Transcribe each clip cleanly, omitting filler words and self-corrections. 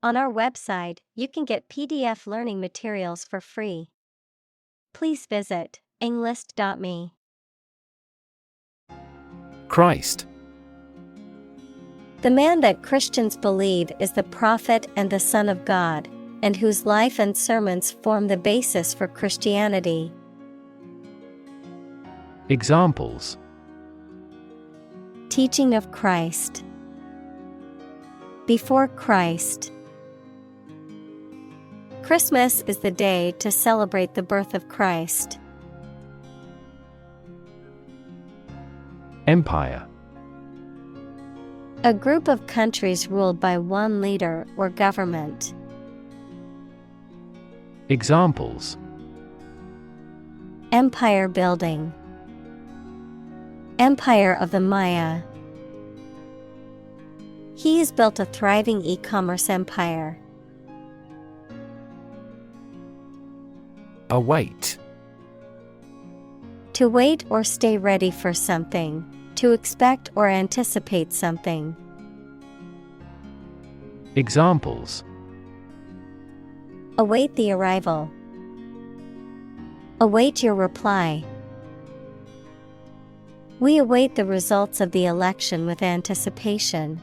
On our website, you can get PDF learning materials for free. Please visit englist.me. Christ. The man that Christians believe is the prophet and the Son of God, and whose life and sermons form the basis for Christianity. Examples: Teaching of Christ. Before Christ. Christmas is the day to celebrate the birth of Christ. Empire. A group of countries ruled by one leader or government. Examples: Empire building. Empire of the Maya. He has built a thriving e-commerce empire. Await. To wait or stay ready for something, to expect or anticipate something. Examples: Await the arrival. Await your reply. We await the results of the election with anticipation.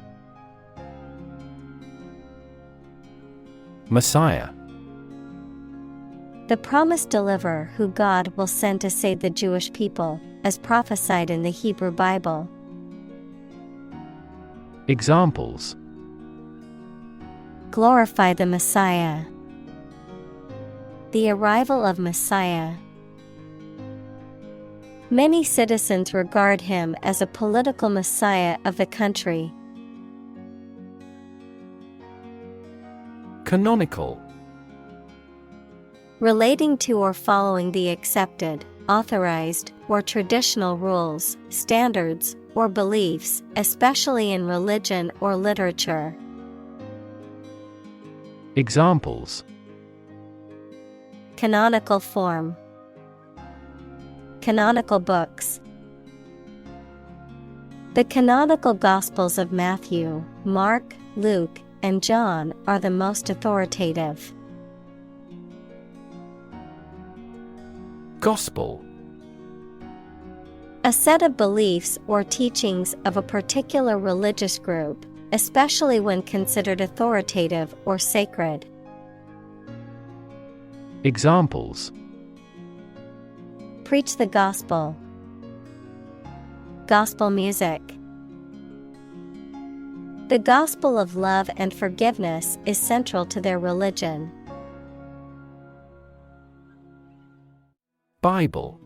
Messiah. The promised deliverer who God will send to save the Jewish people, as prophesied in the Hebrew Bible. Examples: Glorify the Messiah. The arrival of Messiah. Many citizens regard him as a political messiah of the country. Canonical. Relating to or following the accepted, authorized, or traditional rules, standards, or beliefs, especially in religion or literature. Examples: Canonical form. Canonical books. The canonical Gospels of Matthew, Mark, Luke, and John are the most authoritative. Gospel. A set of beliefs or teachings of a particular religious group, especially when considered authoritative or sacred. Examples: Preach the gospel. Gospel music. The gospel of love and forgiveness is central to their religion. Bible.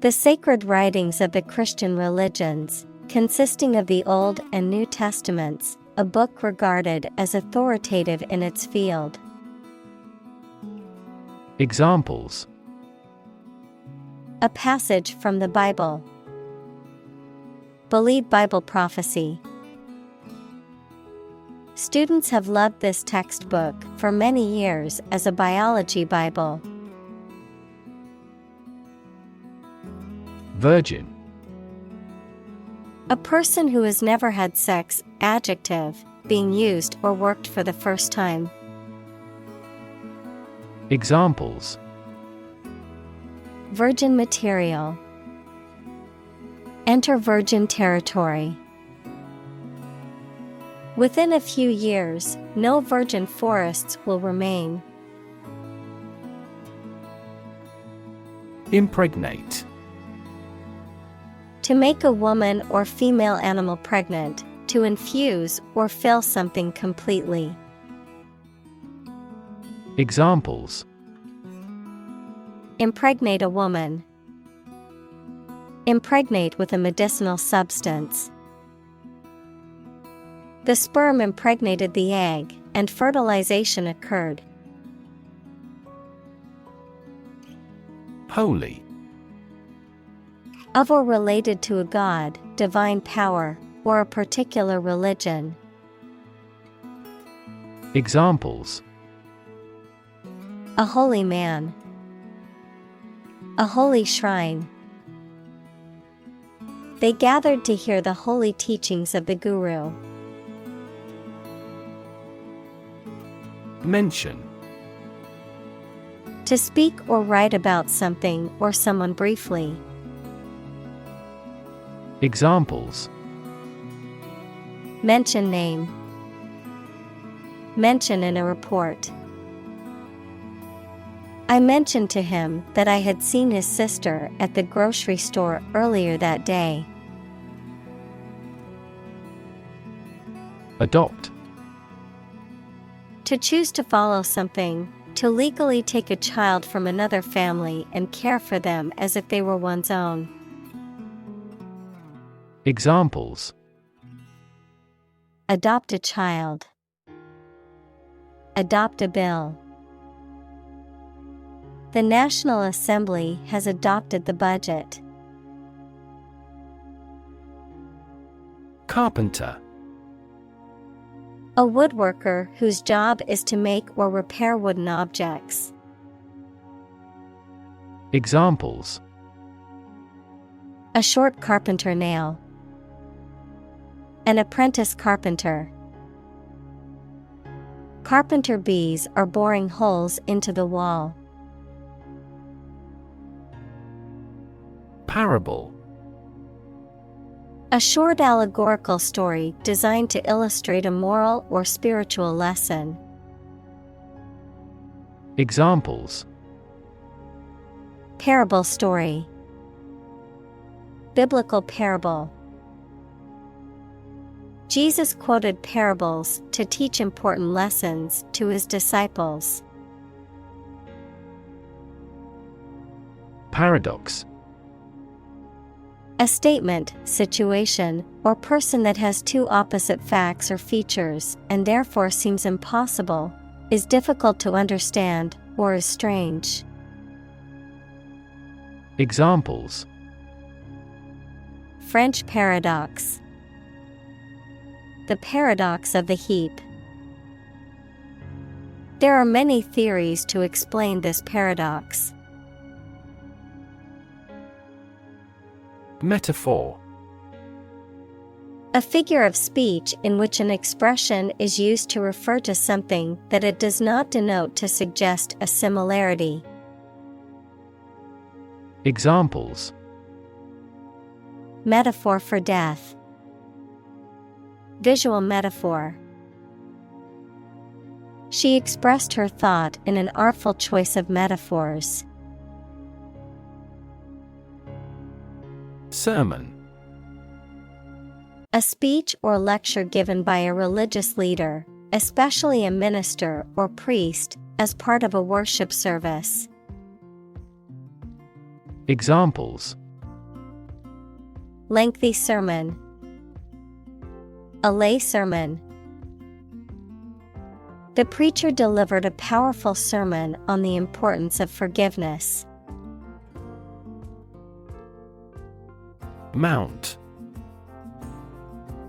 The sacred writings of the Christian religions, consisting of the Old and New Testaments, a book regarded as authoritative in its field. Examples: A passage from the Bible. Believe Bible prophecy. Students have loved this textbook for many years as a biology Bible. Virgin. A person who has never had sex, adjective, being used or worked for the first time. Examples: Virgin material. Enter virgin territory. Within a few years, no virgin forests will remain. Impregnate. To make a woman or female animal pregnant, to infuse or fill something completely. Examples: Impregnate a woman. Impregnate with a medicinal substance. The sperm impregnated the egg, and fertilization occurred. Holy. Of or related to a god, divine power, or a particular religion. Examples: A holy man. A holy shrine. They gathered to hear the holy teachings of the Guru. Mention. To speak or write about something or someone briefly. Examples. Mention name. Mention in a report. I mentioned to him that I had seen his sister at the grocery store earlier that day. Adopt. To choose to follow something, to legally take a child from another family and care for them as if they were one's own. Examples. Adopt a child. Adopt a bill. The National Assembly has adopted the budget. Carpenter. A woodworker whose job is to make or repair wooden objects. Examples. A short carpenter nail. An apprentice carpenter. Carpenter bees are boring holes into the wall. Parable. A short allegorical story designed to illustrate a moral or spiritual lesson. Examples. Parable story. Biblical parable. Jesus quoted parables to teach important lessons to his disciples. Paradox. A statement, situation, or person that has two opposite facts or features and therefore seems impossible, is difficult to understand, or is strange. Examples. French paradox. The paradox of the heap. There are many theories to explain this paradox. Metaphor. A figure of speech in which an expression is used to refer to something that it does not denote to suggest a similarity. Examples. Metaphor for death. Visual metaphor. She expressed her thought in an artful choice of metaphors. Sermon. A speech or lecture given by a religious leader, especially a minister or priest, as part of a worship service. Examples. Lengthy sermon. A lay sermon. The preacher delivered a powerful sermon on the importance of forgiveness. Mount.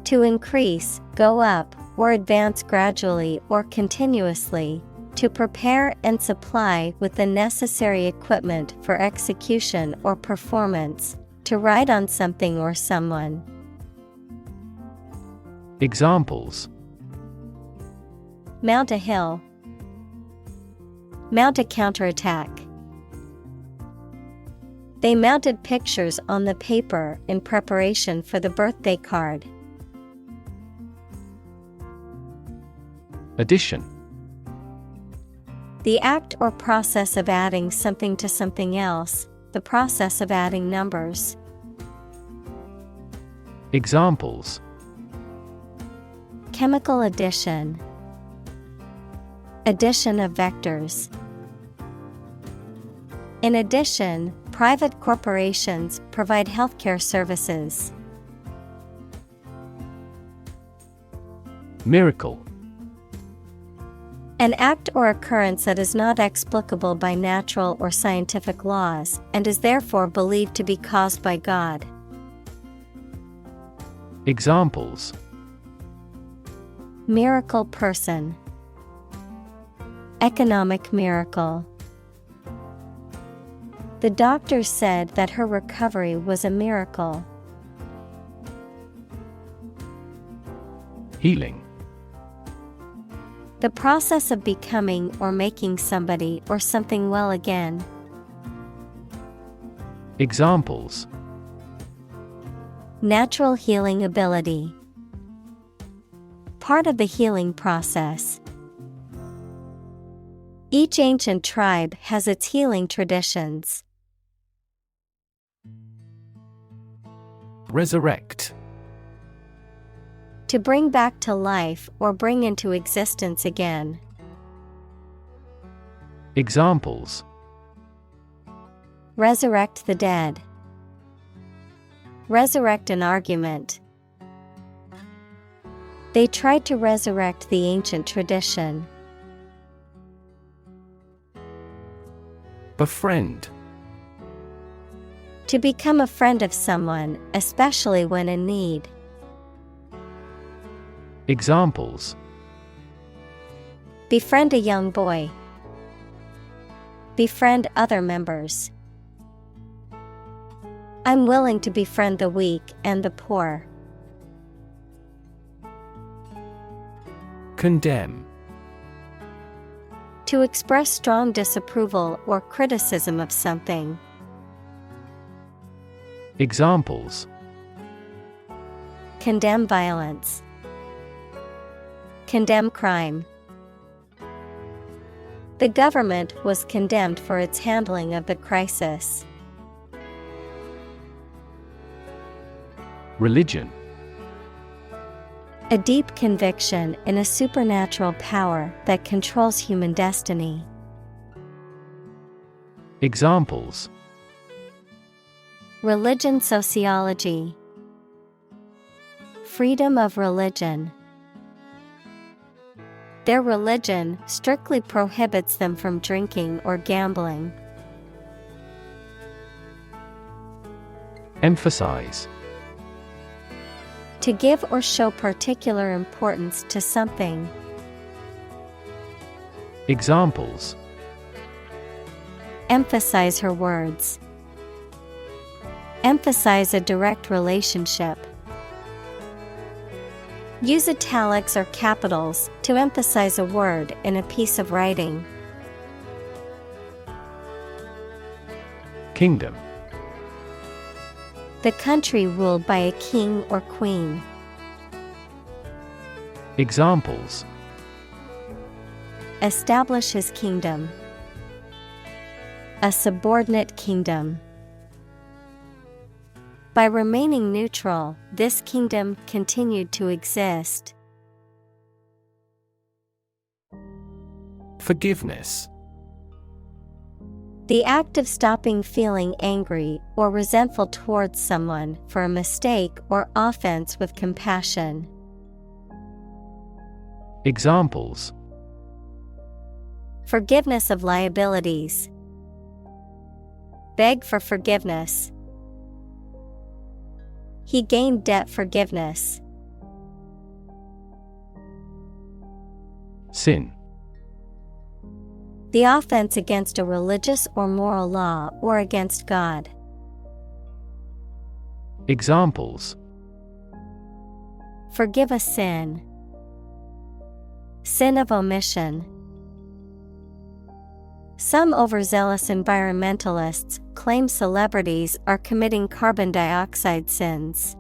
To increase, go up, or advance gradually or continuously, to prepare and supply with the necessary equipment for execution or performance, to ride on something or someone. Examples. Mount a hill. Mount a counterattack. They mounted pictures on the paper in preparation for the birthday card. Addition. The act or process of adding something to something else, the process of adding numbers. Examples. Chemical addition. Addition of vectors. In addition, private corporations provide healthcare services. Miracle. An act or occurrence that is not explicable by natural or scientific laws, and is therefore believed to be caused by God. Examples. Miracle person. Economic miracle. The doctor said that her recovery was a miracle. Healing. The process of becoming or making somebody or something well again. Examples: Natural healing ability. Part of the healing process. Each ancient tribe has its healing traditions. Resurrect. To bring back to life or bring into existence again. Examples: Resurrect the dead. Resurrect an argument. They tried to resurrect the ancient tradition. Befriend. To become a friend of someone, especially when in need. Examples: Befriend a young boy. Befriend other members. I'm willing to befriend the weak and the poor. Condemn. To express strong disapproval or criticism of something. Examples: Condemn violence. Condemn crime. The government was condemned for its handling of the crisis. Religion. A deep conviction in a supernatural power that controls human destiny. Examples: Religion sociology. Freedom of religion. Their religion strictly prohibits them from drinking or gambling. Emphasize. To give or show particular importance to something. Examples: Emphasize her words. Emphasize a direct relationship. Use italics or capitals to emphasize a word in a piece of writing. Kingdom. The country ruled by a king or queen. Examples: Establish his kingdom. A subordinate kingdom. By remaining neutral, this kingdom continued to exist. Forgiveness. The act of stopping feeling angry or resentful towards someone for a mistake or offense with compassion. Examples: Forgiveness of liabilities. Beg for forgiveness. He gained debt forgiveness. Sin. The offense against a religious or moral law or against God. Examples: Forgive a sin. Sin of omission. Some overzealous environmentalists claim celebrities are committing carbon dioxide sins.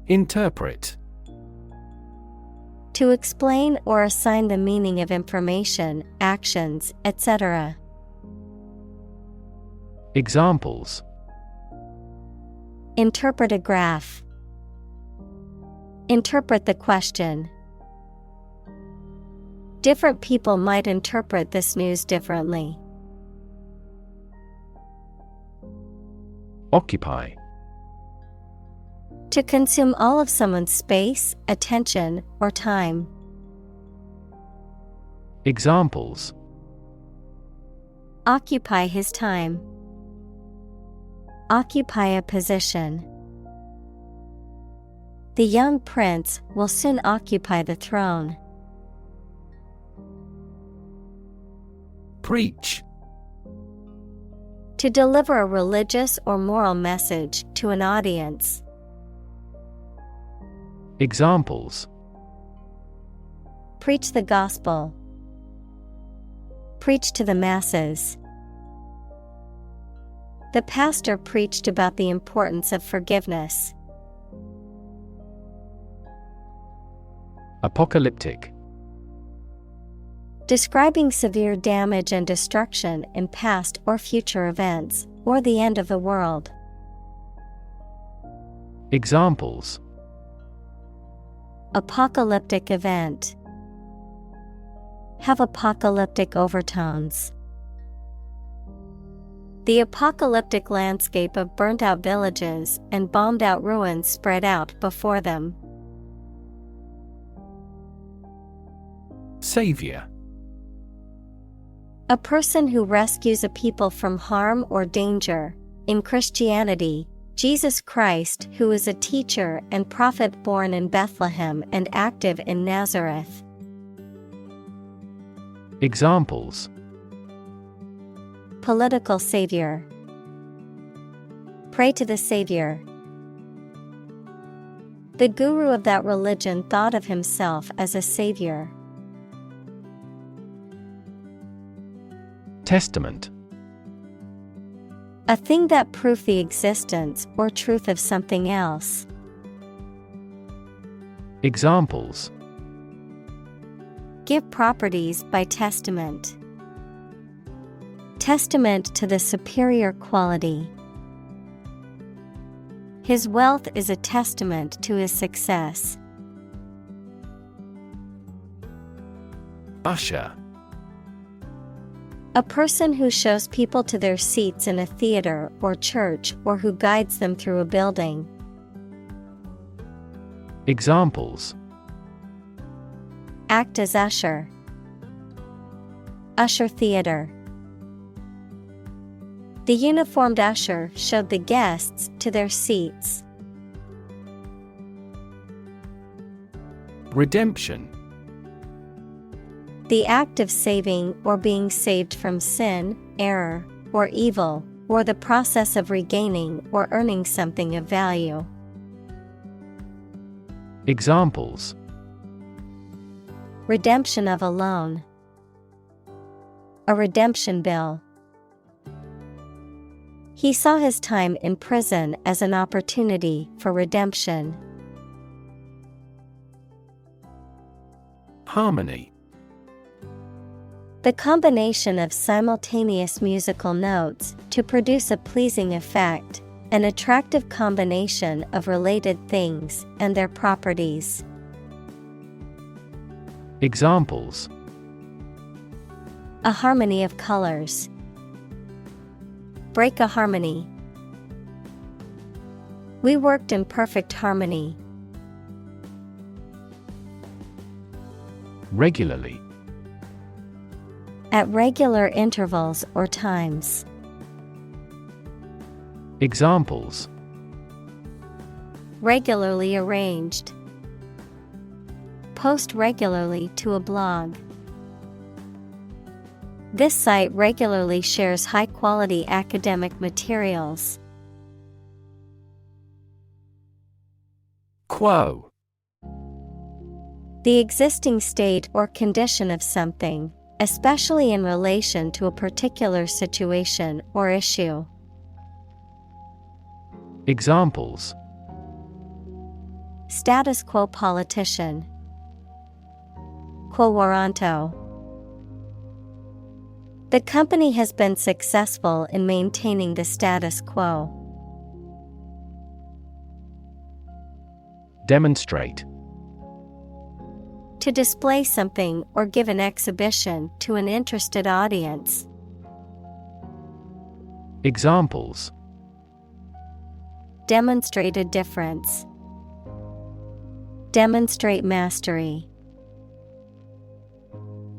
Interpret. To explain or assign the meaning of information, actions, etc. Examples: Interpret a graph. Interpret the question. Different people might interpret this news differently. Occupy. To consume all of someone's space, attention, or time. Examples: Occupy his time. Occupy a position. The young prince will soon occupy the throne. Preach. To deliver a religious or moral message to an audience. Examples: Preach the gospel. Preach to the masses. The pastor preached about the importance of forgiveness. Apocalyptic. Describing severe damage and destruction in past or future events, or the end of the world. Examples: Apocalyptic event. Have apocalyptic overtones. The apocalyptic landscape of burnt-out villages and bombed-out ruins spread out before them. Savior. A person who rescues a people from harm or danger. In Christianity, Jesus Christ, who is a teacher and prophet born in Bethlehem and active in Nazareth. Examples: Political savior. Pray to the Savior. The guru of that religion thought of himself as a savior. Testament. A thing that proves the existence or truth of something else. Examples: Give properties by testament. Testament to the superior quality. His wealth is a testament to his success. Usher. A person who shows people to their seats in a theater or church, or who guides them through a building. Examples: Act as usher. Usher theater. The uniformed usher showed the guests to their seats. Redemption. The act of saving or being saved from sin, error, or evil, or the process of regaining or earning something of value. Examples: Redemption of a loan. A redemption bill. He saw his time in prison as an opportunity for redemption. Harmony. The combination of simultaneous musical notes to produce a pleasing effect, an attractive combination of related things and their properties. Examples: A harmony of colors. Break a harmony. We worked in perfect harmony. Regularly. At regular intervals or times. Examples: Regularly arranged. Post regularly to a blog. This site regularly shares high-quality academic materials. Quo. The existing state or condition of something, especially in relation to a particular situation or issue. Examples: Status quo politician. Quo warranto. The company has been successful in maintaining the status quo. Demonstrate. To display something or give an exhibition to an interested audience. Examples: Demonstrate a difference. Demonstrate mastery.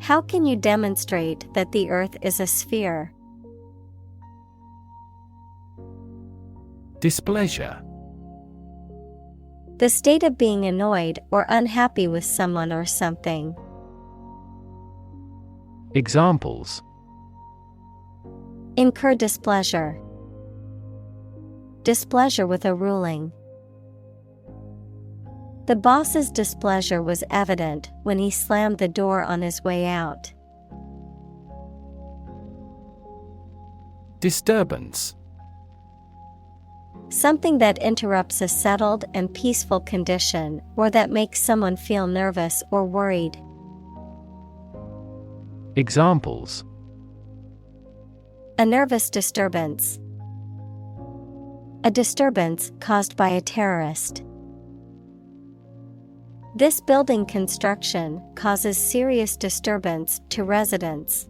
How can you demonstrate that the earth is a sphere? Displeasure. The state of being annoyed or unhappy with someone or something. Examples: Incur displeasure. Displeasure with a ruling. The boss's displeasure was evident when he slammed the door on his way out. Disturbance. Something that interrupts a settled and peaceful condition or that makes someone feel nervous or worried. Examples: A nervous disturbance. A disturbance caused by a terrorist. This building construction causes serious disturbance to residents.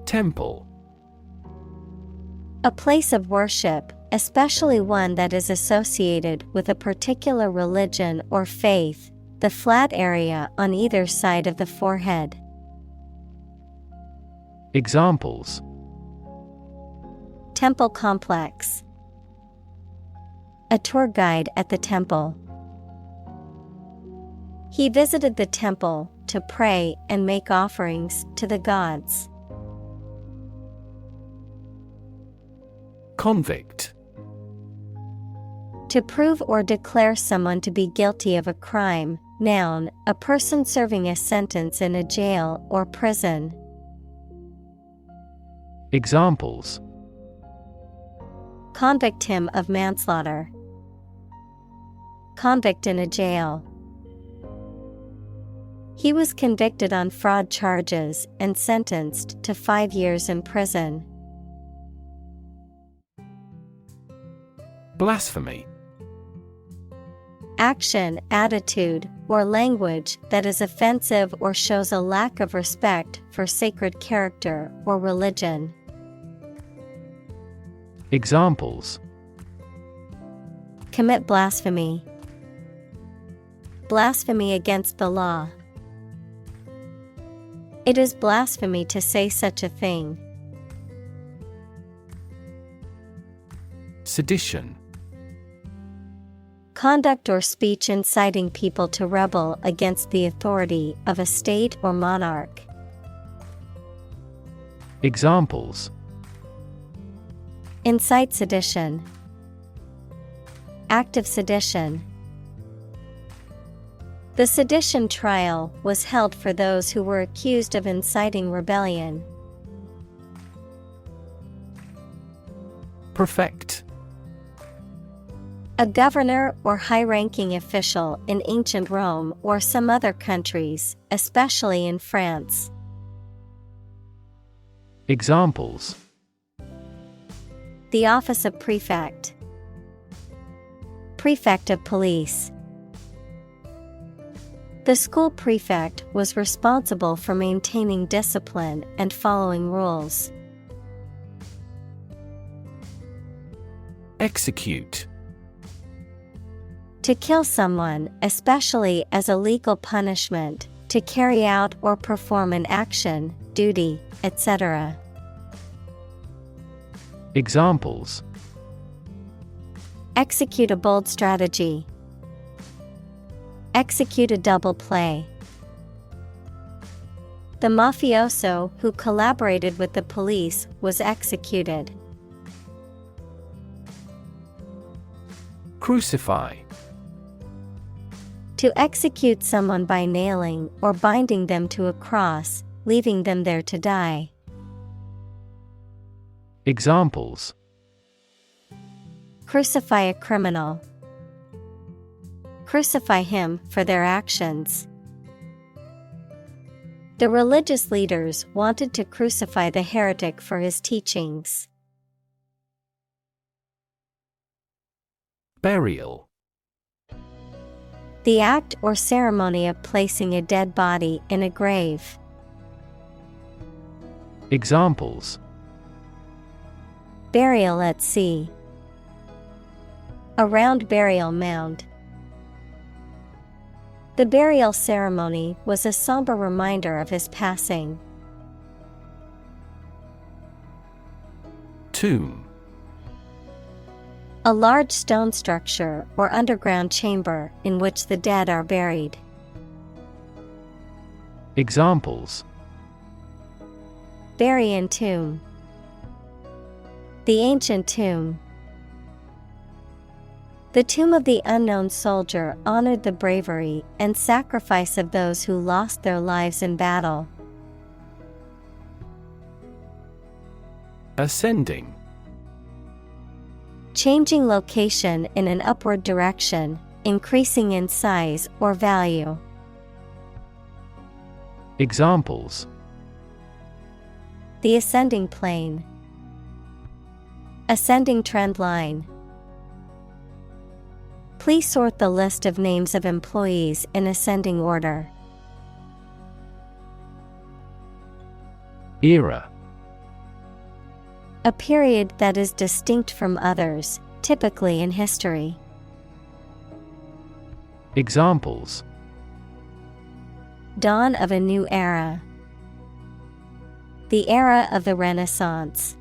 Temple. A place of worship, especially one that is associated with a particular religion or faith, the flat area on either side of the forehead. Examples: Temple complex. A tour guide at the temple. He visited the temple to pray and make offerings to the gods. Convict. To prove or declare someone to be guilty of a crime. Noun, a person serving a sentence in a jail or prison. Examples: Convict him of manslaughter. Convict in a jail. He was convicted on fraud charges and sentenced to 5 years in prison. Blasphemy. Action, attitude, or language that is offensive or shows a lack of respect for sacred character or religion. Examples: Commit blasphemy. Blasphemy against the law. It is blasphemy to say such a thing. Sedition. Conduct or speech inciting people to rebel against the authority of a state or monarch. Examples: Incite sedition. Act of sedition. The sedition trial was held for those who were accused of inciting rebellion. Prefect. A governor or high-ranking official in ancient Rome or some other countries, especially in France. Examples: The office of prefect. Prefect of police. The school prefect was responsible for maintaining discipline and following rules. Execute. To kill someone, especially as a legal punishment, to carry out or perform an action, duty, etc. Examples: Execute a bold strategy. Execute a double play. The mafioso who collaborated with the police was executed. Crucify. To execute someone by nailing or binding them to a cross, leaving them there to die. Examples: Crucify a criminal. Crucify him for their actions. The religious leaders wanted to crucify the heretic for his teachings. Burial. The act or ceremony of placing a dead body in a grave. Examples: Burial at sea. A round burial mound. The burial ceremony was a somber reminder of his passing. Tomb. A large stone structure or underground chamber in which the dead are buried. Examples: Bury in tomb. The ancient tomb. The tomb of the unknown soldier honored the bravery and sacrifice of those who lost their lives in battle. Ascending. Changing location in an upward direction, increasing in size or value. Examples: The ascending plane. Ascending trend line. Please sort the list of names of employees in ascending order. Era. A period that is distinct from others, typically in history. Examples: Dawn of a new era. The era of the Renaissance.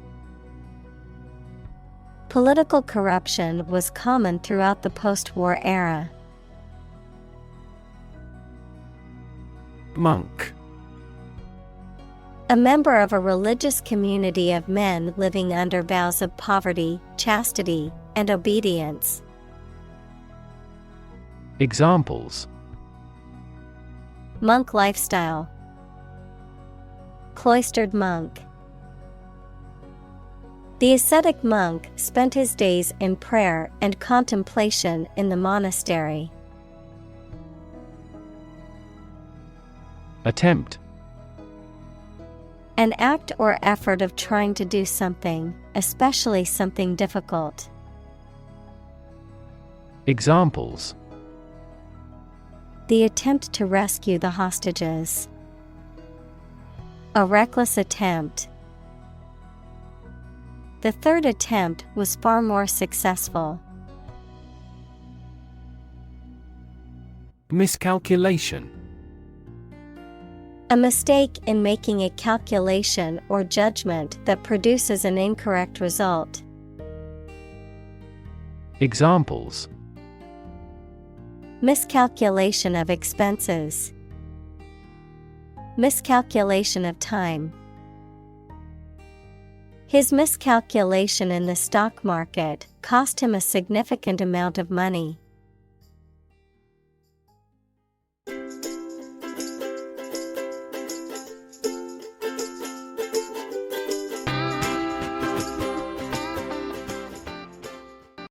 Political corruption was common throughout the post-war era. Monk. A member of a religious community of men living under vows of poverty, chastity, and obedience. Examples: Monk lifestyle. Cloistered monk. The ascetic monk spent his days in prayer and contemplation in the monastery. Attempt. An act or effort of trying to do something, especially something difficult. Examples: The attempt to rescue the hostages. A reckless attempt. The third attempt was far more successful. Miscalculation. A mistake in making a calculation or judgment that produces an incorrect result. Examples: Miscalculation of expenses. Miscalculation of time. His miscalculation in the stock market cost him a significant amount of money.